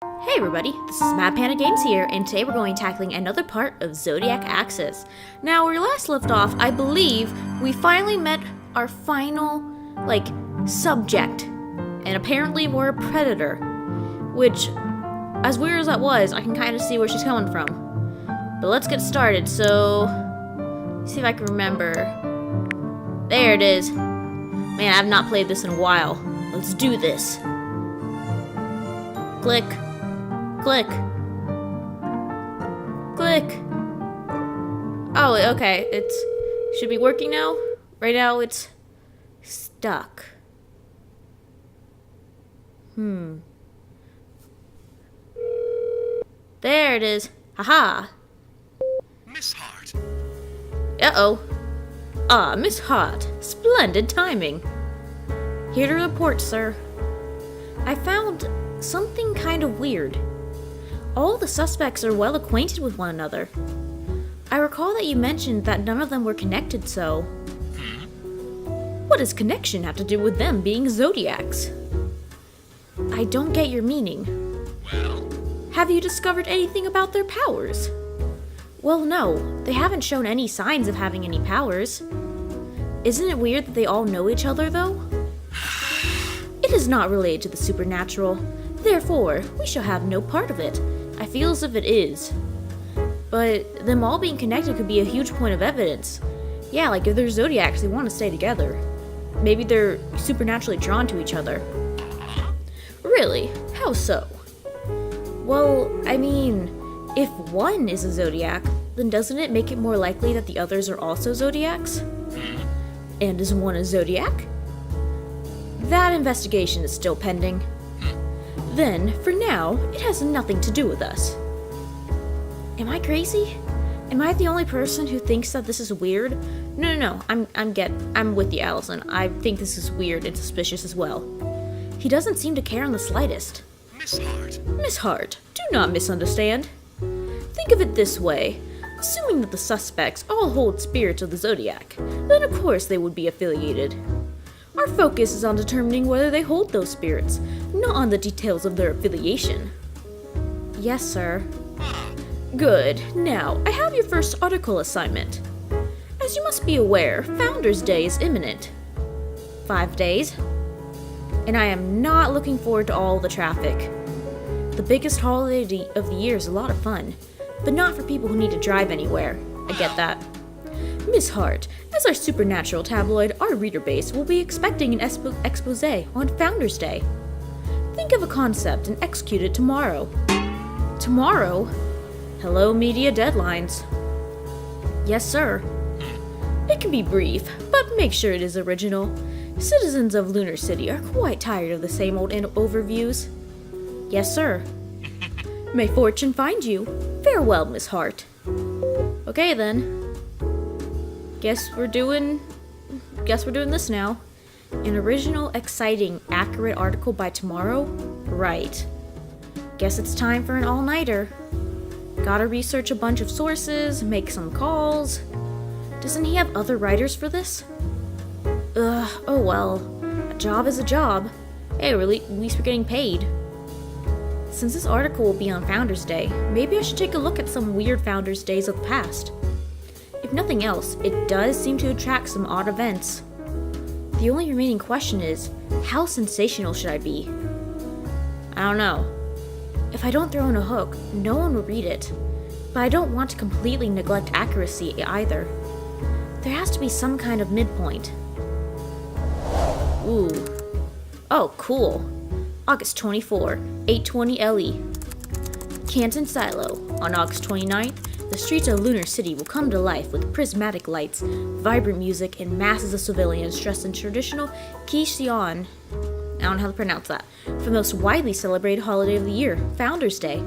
Hey everybody, this is MadPanda Games here, and today we're going to be tackling another part of Zodiac Axis. Now, where we last left off, I believe we finally met our final, subject, and apparently we're a predator, which, as weird as that was, I can kind of see where she's coming from. But let's get started, so, see if I can remember. There it is. Man, I have not played this in a while. Let's do this. Click. Click. Click. Oh, okay. It should be working now. Right now, it's stuck. There it is. Haha. Miss Hart. Uh-oh. Ah, Miss Hart. Splendid timing. Here to report, sir. I found something kind of weird. All the suspects are well acquainted with one another. I recall that you mentioned that none of them were connected, so... What does connection have to do with them being Zodiacs? I don't get your meaning. Well? Have you discovered anything about their powers? Well, no. They haven't shown any signs of having any powers. Isn't it weird that they all know each other, though? It is not related to the supernatural. Therefore, we shall have no part of it. I feel as if it is. But them all being connected could be a huge point of evidence. Yeah, like if they're Zodiacs, they want to stay together. Maybe they're supernaturally drawn to each other. Really? How so? Well, I mean, if one is a Zodiac, then doesn't it make it more likely that the others are also Zodiacs? And is one a Zodiac? That investigation is still pending. Then, for now, it has nothing to do with us. Am I crazy? Am I the only person who thinks that this is weird? No, I'm with you, Allison. I think this is weird and suspicious as well. He doesn't seem to care in the slightest. Miss Hart. Miss Hart, do not misunderstand. Think of it this way. Assuming that the suspects all hold spirits of the Zodiac, then of course they would be affiliated. Our focus is on determining whether they hold those spirits, not on the details of their affiliation. Yes, sir. Good. Now, I have your first article assignment. As you must be aware, Founders' Day is imminent. 5 days. And I am not looking forward to all the traffic. The biggest holiday of the year is a lot of fun, but not for people who need to drive anywhere. I get that. Miss Hart, as our supernatural tabloid, our reader base will be expecting an expose on Founders' Day. Think of a concept and execute it tomorrow. Tomorrow? Hello, media deadlines. Yes, sir. It can be brief, but make sure it is original. Citizens of Lunar City are quite tired of the same old overviews. Yes, sir. May fortune find you. Farewell, Miss Hart. Okay, then. Guess we're doing this now. An original, exciting, accurate article by tomorrow? Right. Guess it's time for an all-nighter. Gotta research a bunch of sources, make some calls. Doesn't he have other writers for this? Oh well. A job is a job. Hey, at least we're getting paid. Since this article will be on Founders' Day, maybe I should take a look at some weird Founders' Days of the past. If nothing else, it does seem to attract some odd events. The only remaining question is, how sensational should I be? I don't know. If I don't throw in a hook, no one will read it. But I don't want to completely neglect accuracy either. There has to be some kind of midpoint. Ooh. Oh, cool. August 24, 8:20 LE. Canton Silo. On August 29th, the streets of Lunar City will come to life with prismatic lights, vibrant music, and masses of civilians dressed in traditional Kishion. I don't know how to pronounce that. For the most widely celebrated holiday of the year, Founders' Day.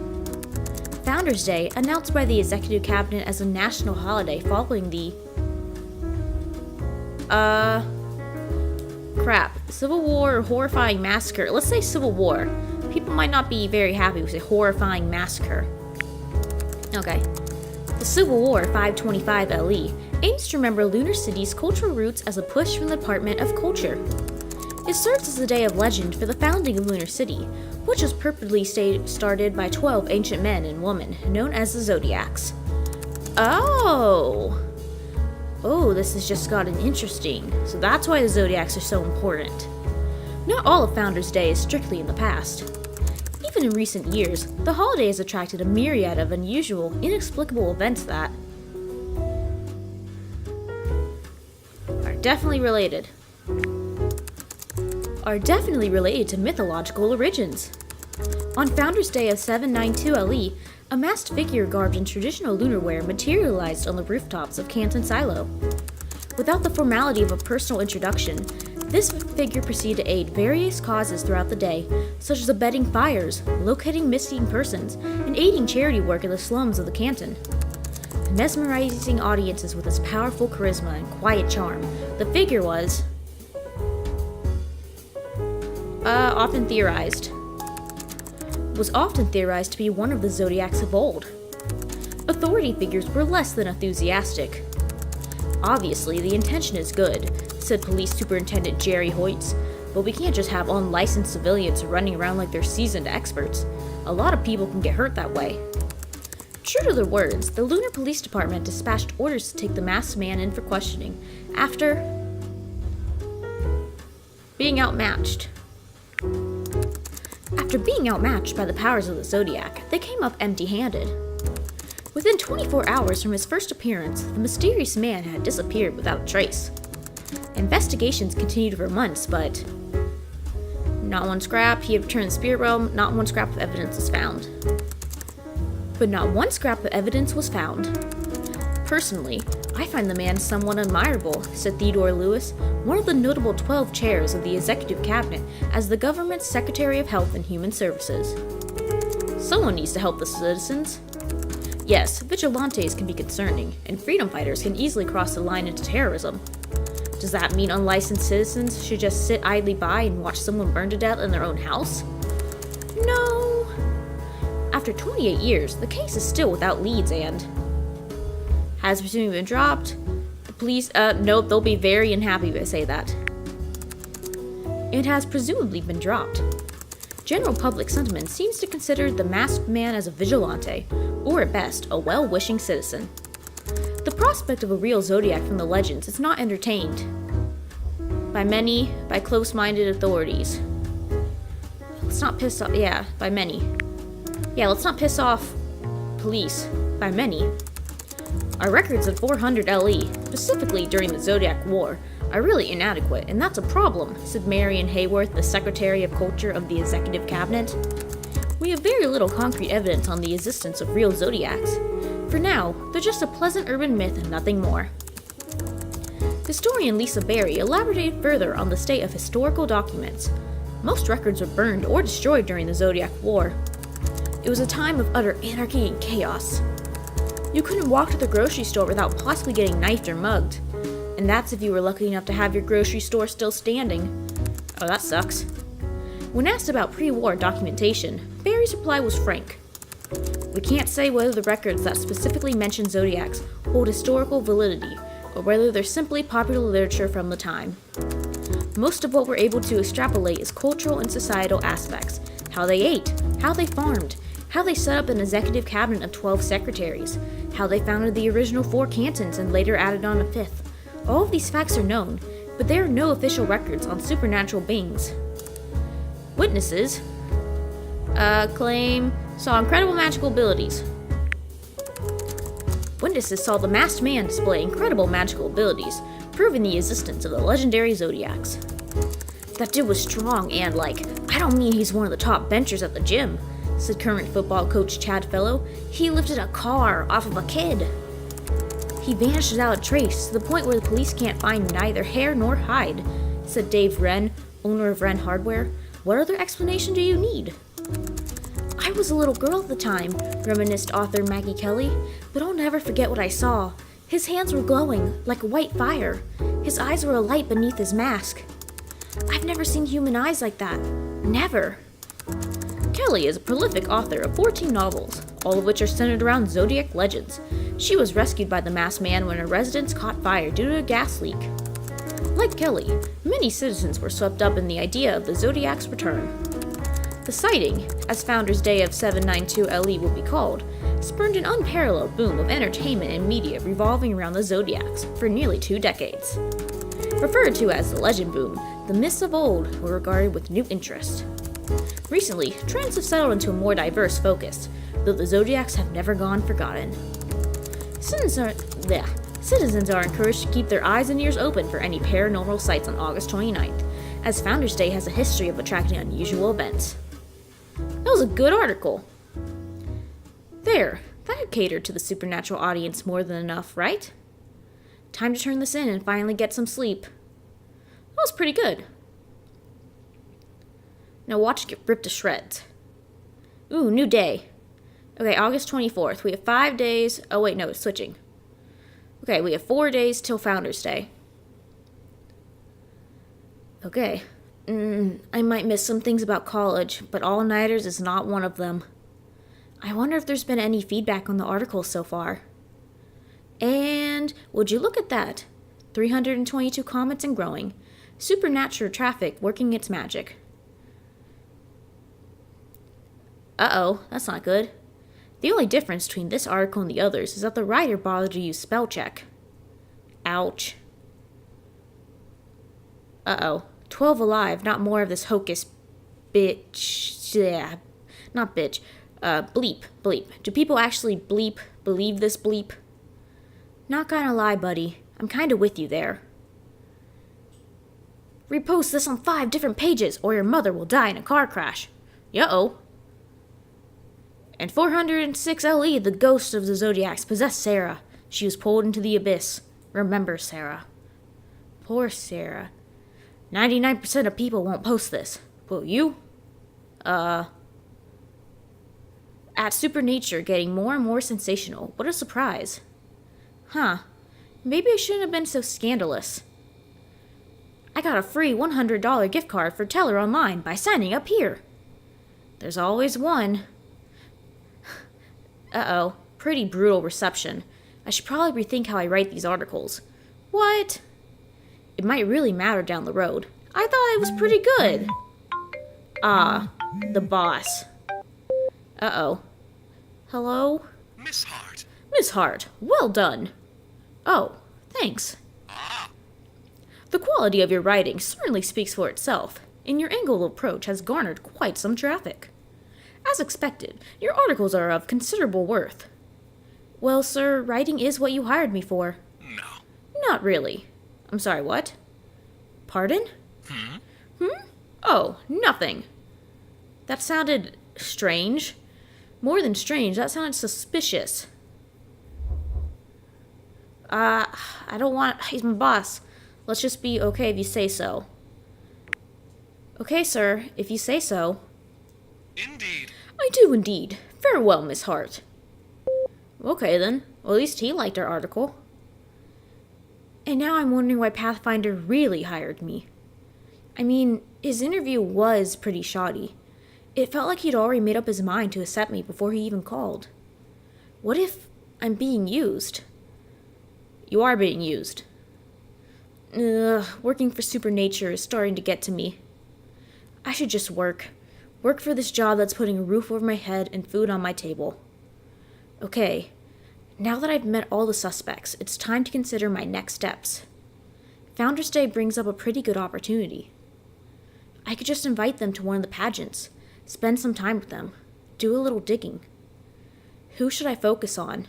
Founders' Day, announced by the Executive Cabinet as a national holiday following the... Civil War or horrifying massacre. Let's say Civil War. People might not be very happy with a horrifying massacre. Okay. The Civil War 525 LE aims to remember Lunar City's cultural roots as a push from the Department of Culture. It serves as a day of legend for the founding of Lunar City, which was purportedly started by 12 ancient men and women known as the Zodiacs. Oh, this has just gotten interesting. So that's why the Zodiacs are so important. Not all of Founders Day is strictly in the past. Even in recent years, the holiday has attracted a myriad of unusual, inexplicable events that are definitely related to mythological origins. On Founders Day of 792 LE, a masked figure garbed in traditional lunar wear materialized on the rooftops of Canton Silo. Without the formality of a personal introduction, this figure proceeded to aid various causes throughout the day, such as abetting fires, locating missing persons, and aiding charity work in the slums of the Canton. Mesmerizing audiences with his powerful charisma and quiet charm, the figure was often theorized to be one of the Zodiacs of old. Authority figures were less than enthusiastic. Obviously, the intention is good, said Police Superintendent Jerry Hoyts, but we can't just have unlicensed civilians running around like they're seasoned experts. A lot of people can get hurt that way. True to their words, the Lunar Police Department dispatched orders to take the masked man in for questioning after being outmatched. After being outmatched by the powers of the Zodiac, they came up empty-handed. Within 24 hours from his first appearance, the mysterious man had disappeared without a trace. Investigations continued for months, but not one scrap. He had returned to the spirit realm. Not one scrap of evidence was found. Personally, I find the man somewhat admirable, said Theodore Lewis, one of the notable 12 chairs of the Executive Cabinet as the government's Secretary of Health and Human Services. Someone needs to help the citizens. Yes, vigilantes can be concerning, and freedom fighters can easily cross the line into terrorism. Does that mean unlicensed citizens should just sit idly by and watch someone burn to death in their own house? No. After 28 years, the case is still without leads and has presumably been dropped. The police, nope, they'll be very unhappy if I say that. It has presumably been dropped. General public sentiment seems to consider the masked man as a vigilante, or at best, a well-wishing citizen. The prospect of a real Zodiac from the legends is not entertained by close-minded authorities. Let's not piss off, let's not piss off police by many. Our records of 400 LE, specifically during the Zodiac War, are really inadequate, and that's a problem, said Marion Hayworth, the Secretary of Culture of the Executive Cabinet. We have very little concrete evidence on the existence of real Zodiacs. For now, they're just a pleasant urban myth and nothing more. Historian Lisa Berry elaborated further on the state of historical documents. Most records were burned or destroyed during the Zodiac War. It was a time of utter anarchy and chaos. You couldn't walk to the grocery store without possibly getting knifed or mugged. And that's if you were lucky enough to have your grocery store still standing. Oh, that sucks. When asked about pre-war documentation, Berry's reply was frank. We can't say whether the records that specifically mention Zodiacs hold historical validity, or whether they're simply popular literature from the time. Most of what we're able to extrapolate is cultural and societal aspects, how they ate, how they farmed, how they set up an executive cabinet of 12 secretaries, how they founded the original 4 cantons and later added on a 5th. All of these facts are known, but there are no official records on supernatural beings. Witnesses claim saw incredible magical abilities. Witnesses saw the masked man display incredible magical abilities, proving the existence of the legendary Zodiacs. That dude was strong and, I don't mean he's one of the top benchers at the gym, said current football coach Chad Fellow. He lifted a car off of a kid. He vanished without a trace, to the point where the police can't find neither hair nor hide, said Dave Wren, owner of Wren Hardware. What other explanation do you need? I was a little girl at the time, reminisced author Maggie Kelly, but I'll never forget what I saw. His hands were glowing, like a white fire. His eyes were alight beneath his mask. I've never seen human eyes like that. Never. Kelly is a prolific author of 14 novels, all of which are centered around Zodiac legends. She was rescued by the masked man when her residence caught fire due to a gas leak. Like Kelly, many citizens were swept up in the idea of the Zodiac's return. The sighting, as Founders Day of 792 LE will be called, spurned an unparalleled boom of entertainment and media revolving around the Zodiacs for nearly 2 decades. Referred to as the Legend Boom, the myths of old were regarded with new interest. Recently, trends have settled into a more diverse focus, though the Zodiacs have never gone forgotten. Citizens are encouraged to keep their eyes and ears open for any paranormal sights on August 29th, as Founders Day has a history of attracting unusual events. That was a good article. There, that catered to the supernatural audience more than enough, right? Time to turn this in and finally get some sleep. That was pretty good. Now watch it get ripped to shreds. Ooh, new day. Okay, August 24th. We have 5 days. Oh, wait, no, it's switching. Okay, we have 4 days till Founders Day. Okay. I might miss some things about college, but all-nighters is not one of them. I wonder if there's been any feedback on the article so far. And would you look at that? 322 comments and growing. Supernatural traffic working its magic. Uh-oh, that's not good. The only difference between this article and the others is that the writer bothered to use spell check. Ouch. Uh-oh. 12 alive, not more of this hocus bitch. Yeah. Not bitch. Bleep. Do people actually believe this bleep? Not gonna lie, buddy. I'm kinda with you there. Repost this on 5 different pages, or your mother will die in a car crash. Uh-oh. And 406 LE, the ghost of the Zodiacs, possessed Sarah. She was pulled into the abyss. Remember Sarah. Poor Sarah. 99% of people won't post this. Will you? At Supernature getting more and more sensational. What a surprise. Huh. Maybe I shouldn't have been so scandalous. I got a free $100 gift card for Teller Online by signing up here. There's always one. Uh-oh. Pretty brutal reception. I should probably rethink how I write these articles. What? It might really matter down the road. I thought it was pretty good. Ah, the boss. Uh-oh. Hello? Miss Hart. Miss Hart, well done. Oh, thanks. Ah, The quality of your writing certainly speaks for itself, and your angle of approach has garnered quite some traffic. As expected, your articles are of considerable worth. Well, sir, writing is what you hired me for. no. Not really. I'm sorry, what? Pardon? Oh, nothing. That sounded strange. More than strange, that sounded suspicious. I don't want... He's my boss. Let's just be okay if you say so. Okay, sir, if you say so. Indeed. I do indeed. Farewell, Miss Hart. Okay, then. Well, at least he liked our article. And now I'm wondering why Pathfinder really hired me. I mean, his interview was pretty shoddy. It felt like he'd already made up his mind to accept me before he even called. What if I'm being used? You are being used. Working for Supernature is starting to get to me. I should just work. Work for this job that's putting a roof over my head and food on my table. Okay. Now that I've met all the suspects, it's time to consider my next steps. Founders Day brings up a pretty good opportunity. I could just invite them to one of the pageants, spend some time with them, do a little digging. Who should I focus on?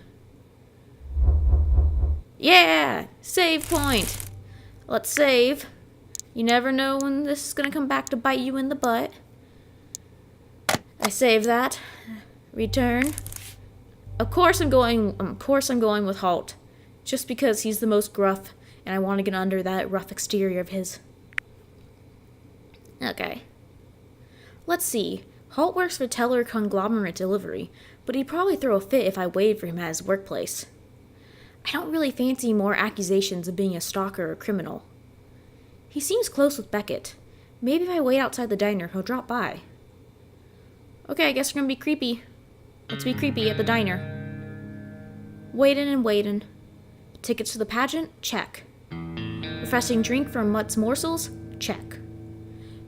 Yeah! Save point! Let's save. You never know when this is gonna come back to bite you in the butt. I save that. Return. Of course I'm going with HALT. Just because he's the most gruff, and I want to get under that rough exterior of his. Okay. Let's see. HALT works for Teller Conglomerate Delivery, but he'd probably throw a fit if I waited for him at his workplace. I don't really fancy more accusations of being a stalker or criminal. He seems close with Beckett. Maybe if I wait outside the diner, he'll drop by. Okay, I guess we're gonna be creepy. Let's be creepy at the diner. Waitin'. Tickets to the pageant? Check. Refreshing drink from Mutt's Morsels? Check.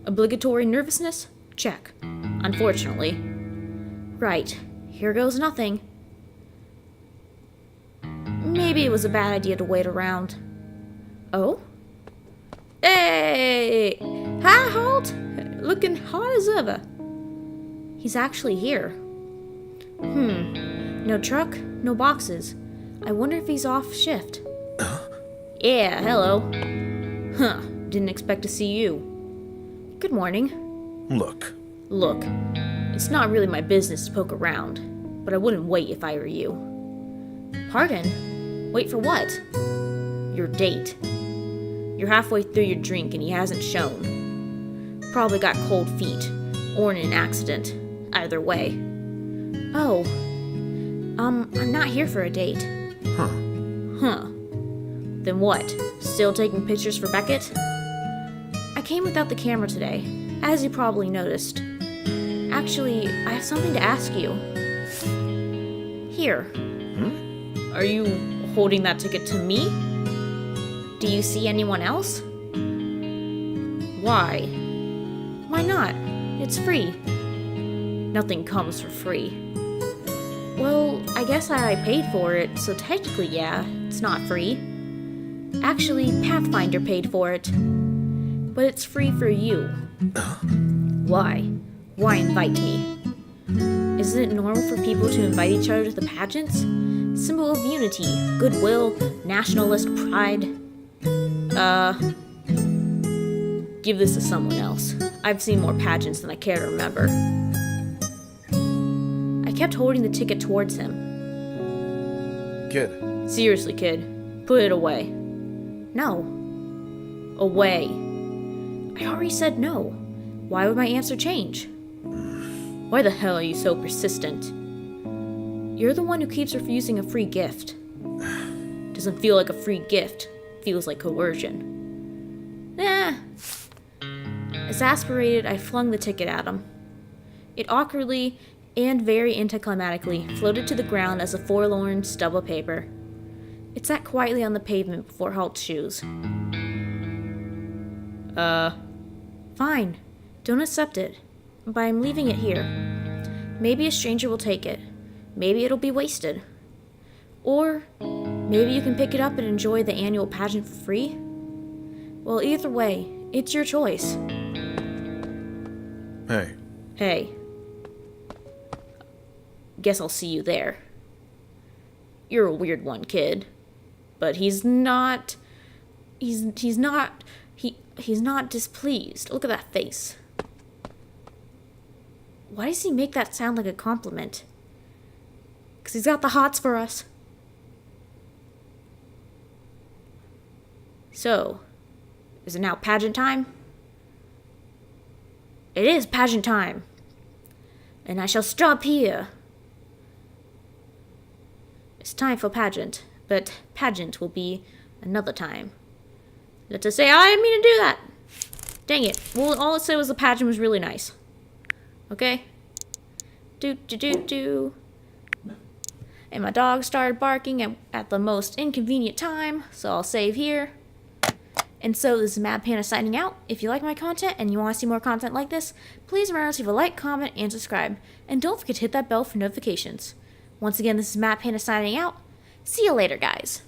Obligatory nervousness? Check. Unfortunately. Right. Here goes nothing. Maybe it was a bad idea to wait around. Oh? Hey! Hi, HALT! Looking hot as ever. He's actually here. No truck, no boxes. I wonder if he's off shift. Yeah, hello. Huh, didn't expect to see you. Good morning. Look. Look, it's not really my business to poke around, but I wouldn't wait if I were you. Pardon? Wait for what? Your date. You're halfway through your drink and he hasn't shown. Probably got cold feet, or in an accident. Either way. Oh. I'm not here for a date. Huh. Then what? Still taking pictures for Beckett? I came without the camera today, as you probably noticed. Actually, I have something to ask you. Here. Are you holding that ticket to me? Do you see anyone else? Why? Why not? It's free. Nothing comes for free. Well, I guess I paid for it, so technically, yeah, it's not free. Actually, Pathfinder paid for it. But it's free for you. Why? Why invite me? Isn't it normal for people to invite each other to the pageants? Symbol of unity, goodwill, nationalist pride. Give this to someone else. I've seen more pageants than I care to remember. I kept holding the ticket towards him. Kid. Seriously, kid. Put it away. No. Away. I already said no. Why would my answer change? Why the hell are you so persistent? You're the one who keeps refusing a free gift. Doesn't feel like a free gift. Feels like coercion. Exasperated, I flung the ticket at him. It awkwardly and very anticlimactically floated to the ground as a forlorn stub of paper. It sat quietly on the pavement before HALT's shoes. Fine. Don't accept it. But I'm leaving it here. Maybe a stranger will take it. Maybe it'll be wasted. Or maybe you can pick it up and enjoy the annual pageant for free? Well, either way, it's your choice. Hey. Hey. Guess I'll see you there. You're a weird one, kid. But he's not displeased. Look at that face. Why does he make that sound like a compliment? 'Cause he's got the hots for us. So, is it now pageant time? It is pageant time. And I shall stop here. It's time for pageant, but pageant will be another time. Let us say, I didn't mean to do that. Dang it. Well, all it said was the pageant was really nice. Okay? Do. And my dog started barking at the most inconvenient time, so I'll save here. And so this is MadPanda signing out. If you like my content and you want to see more content like this, please remember to leave a like, comment, and subscribe. And don't forget to hit that bell for notifications. Once again, this is MadPanda signing out. See you later, guys.